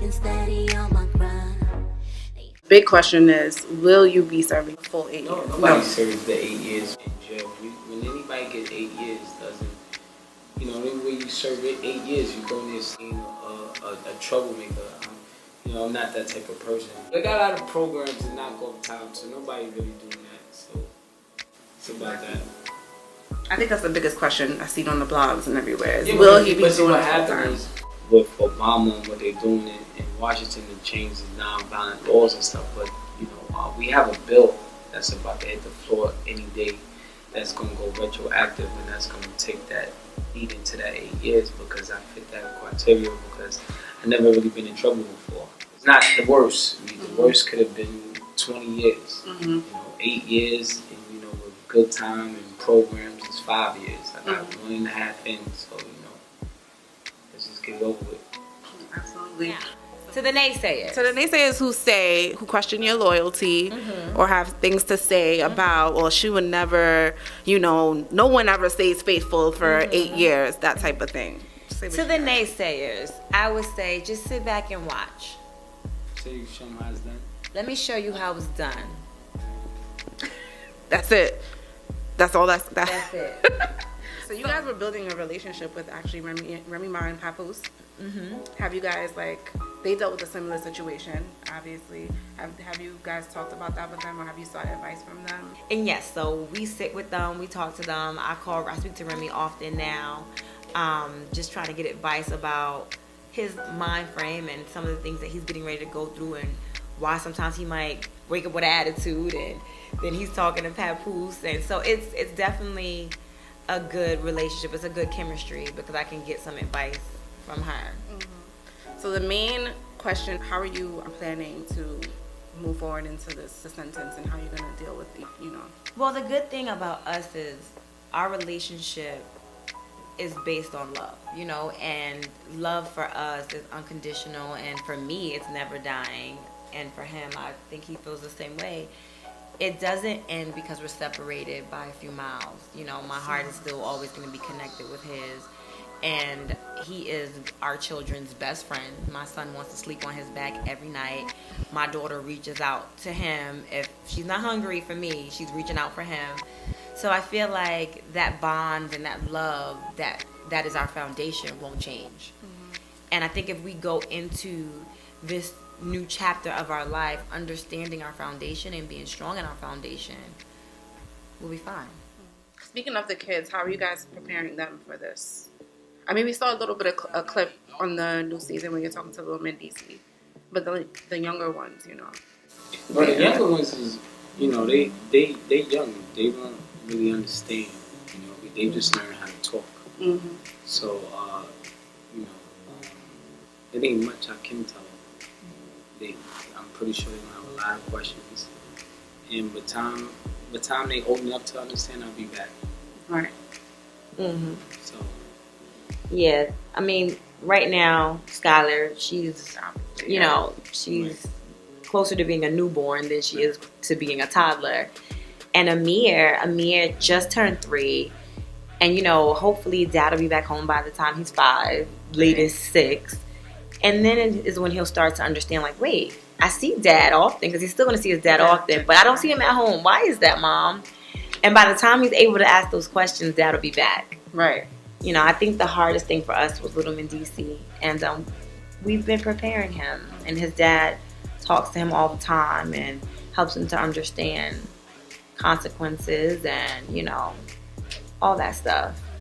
keeping steady on my grind. Big question is, will you be serving a full 8 years? Nobody serves the 8 years in jail. When anybody gets 8 years, doesn't, any way you serve it 8 years, you go in there seeing a troublemaker. I'm not that type of person. I got a lot of programs to knock off time, so nobody really doing that. So it's about that. I think that's the biggest question I see on the blogs and everywhere. Is, Yeah, will he be but doing what it full time? happens with Obama and what they're doing in Washington to change the nonviolent laws and stuff, but we have a bill that's about to hit the floor any day that's going to go retroactive, and that's going to take that lead into that 8 years because I fit that criteria because I never really been in trouble before. It's not the worst. The worst could have been 20 years. 8 years, and with good time and programs, it's 5 years. I got 1.5 in, so let's just get it over with. Absolutely. Yeah. To the naysayers. So the naysayers who question your loyalty or have things to say about, well, she would never, no one ever stays faithful for 8 years, that type of thing. To the naysayers, I would say just sit back and watch. So you show them how it's done? Let me show you how it's done. That's it. That's all that's it. So you guys were building a relationship with actually Remy Ma and Papoose. Have you guys, they dealt with a similar situation, obviously. Have you guys talked about that with them, or have you sought advice from them? And yes, so we sit with them, we talk to them. I speak to Remy often now, just trying to get advice about his mind frame and some of the things that he's getting ready to go through and why sometimes he might wake up with an attitude and then he's talking to Papoose. And so it's definitely a good relationship. It's a good chemistry because I can get some advice from her. So the main question, how are you planning to move forward into the sentence, and how are you going to deal with Well, the good thing about us is our relationship is based on love, and love for us is unconditional, and for me it's never dying, and for him I think he feels the same way. It doesn't end because we're separated by a few miles. My heart is still always going to be connected with his. And he is our children's best friend. My son wants to sleep on his back every night. My daughter reaches out to him. If she's not hungry for me, she's reaching out for him. So I feel like that bond and that love that is our foundation won't change. And I think if we go into this new chapter of our life understanding our foundation and being strong in our foundation, we'll be fine. Speaking of the kids, how are you guys preparing them for this? I mean, we saw a little bit of a clip on the new season when you're talking to little Mendeecees, but the younger ones, Well, the younger ones is, they young. They won't really understand. They just learn how to talk. So, it ain't much I can tell them. I'm pretty sure they don't have a lot of questions. And by the time they old enough to understand, I'll be back. Right. So. Yeah, I mean, right now, Skylar, she's, she's closer to being a newborn than she is to being a toddler. And Amir just turned 3. And, hopefully Dad will be back home by the time he's 5, latest 6. And then is when he'll start to understand, wait, I see Dad often, because he's still going to see his dad often, but I don't see him at home. Why is that, Mom? And by the time he's able to ask those questions, Dad will be back. Right. I think the hardest thing for us was little Mendeecees, and we've been preparing him, and his dad talks to him all the time and helps him to understand consequences and, all that stuff.